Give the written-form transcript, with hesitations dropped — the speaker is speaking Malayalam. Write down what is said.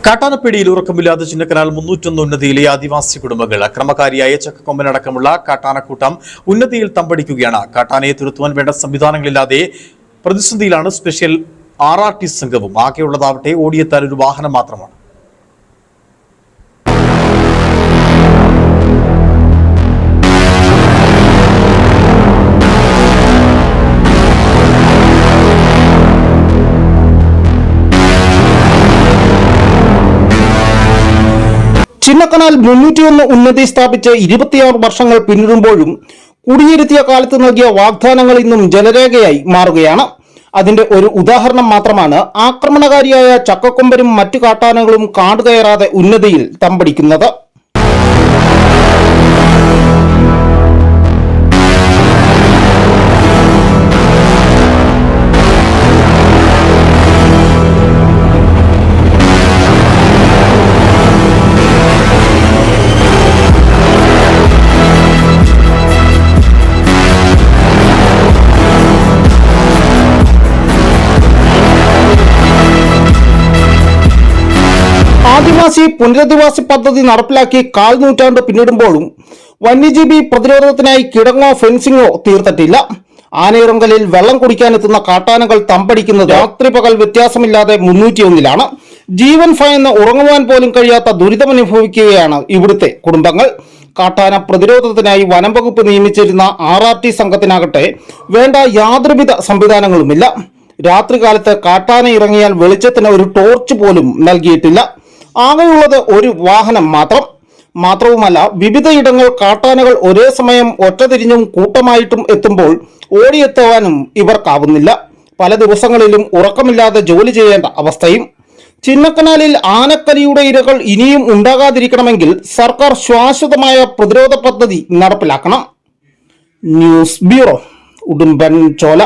കാട്ടാനപ്പേടിയിൽ ഉറക്കമില്ലാതെ ചിന്നക്കനാൽ 301 ഉന്നതിയിലെ ആദിവാസി കുടുംബങ്ങൾ അക്രമകാരിയായ ചക്കക്കൊമ്പനടക്കമുള്ള കാട്ടാനക്കൂട്ടം ഉന്നതിയിൽ തമ്പടിക്കുകയാണ്. കാട്ടാനയെ തുരത്തുവാൻ വേണ്ട സംവിധാനങ്ങളില്ലാതെ പ്രതിസന്ധിയിലാണ് സ്പെഷ്യൽ RRT സംഘവും. ആകെയുള്ളതാവട്ടെ ഓടിയെത്താൻ ഒരു വാഹനം മാത്രമാണ്. ചിന്നക്കനാൽ 301 ഉന്നതി സ്ഥാപിച്ച് 26 വർഷങ്ങൾ പിന്നിടുമ്പോഴും കുടിയിരുത്തിയ കാലത്ത് നൽകിയ വാഗ്ദാനങ്ങൾ ഇന്നും ജലരേഖയായി മാറുകയാണ്. അതിന്റെ ഒരു ഉദാഹരണം മാത്രമാണ് ആക്രമണകാരിയായ ചക്കക്കൊമ്പനും മറ്റു കാട്ടാനകളും കാടുകയറാതെ ഉന്നതിയിൽ തമ്പടിക്കുന്നത്. ആദിവാസി പുനരധിവാസ പദ്ധതി നടപ്പിലാക്കി 1/4 നൂറ്റാണ്ട് പിന്നിടുമ്പോഴും വന്യജീവി പ്രതിരോധത്തിനായി കിടങ്ങോ ഫെൻസിങ്ങോ തീർത്തിട്ടില്ല. ആനയിറങ്കലിൽ വെള്ളം കുടിക്കാനെത്തുന്ന കാട്ടാനകൾ തമ്പടിക്കുന്നത് രാത്രി പകൽ വ്യത്യാസമില്ലാതെ 301-ലാണ്. ജീവൻ ഭയന്ന് ഉറങ്ങുവാൻ പോലും കഴിയാത്ത ദുരിതമനുഭവിക്കുകയാണ് ഇവിടുത്തെ കുടുംബങ്ങൾ. കാട്ടാന പ്രതിരോധത്തിനായി വനം വകുപ്പ് നിയമിച്ചിരുന്ന RRT സംഘത്തിനാകട്ടെ വേണ്ട യാതൊരുവിധ സംവിധാനങ്ങളുമില്ല. രാത്രികാലത്ത് കാട്ടാന ഇറങ്ങിയാൽ വെളിച്ചത്തിന് ഒരു ടോർച്ച് പോലും നൽകിയിട്ടില്ല. ആകെയുള്ളത് ഒരു വാഹനം മാത്രവുമല്ല, വിവിധയിടങ്ങൾ കാട്ടാനകൾ ഒരേ സമയം ഒറ്റതിരിഞ്ഞും കൂട്ടമായിട്ടും എത്തുമ്പോൾ ഓടിയെത്തുവാനും ഇവർക്കാവുന്നില്ല. പല ദിവസങ്ങളിലും ഉറക്കമില്ലാതെ ജോലി ചെയ്യേണ്ട അവസ്ഥയും. ചിന്നക്കനാലിൽ ആനക്കലിയുടെ ഇരകൾ ഇനിയും ഉണ്ടാകാതിരിക്കണമെങ്കിൽ സർക്കാർ ശാശ്വതമായ പ്രതിരോധ പദ്ധതി നടപ്പിലാക്കണം. News bureau, Udumbanchola.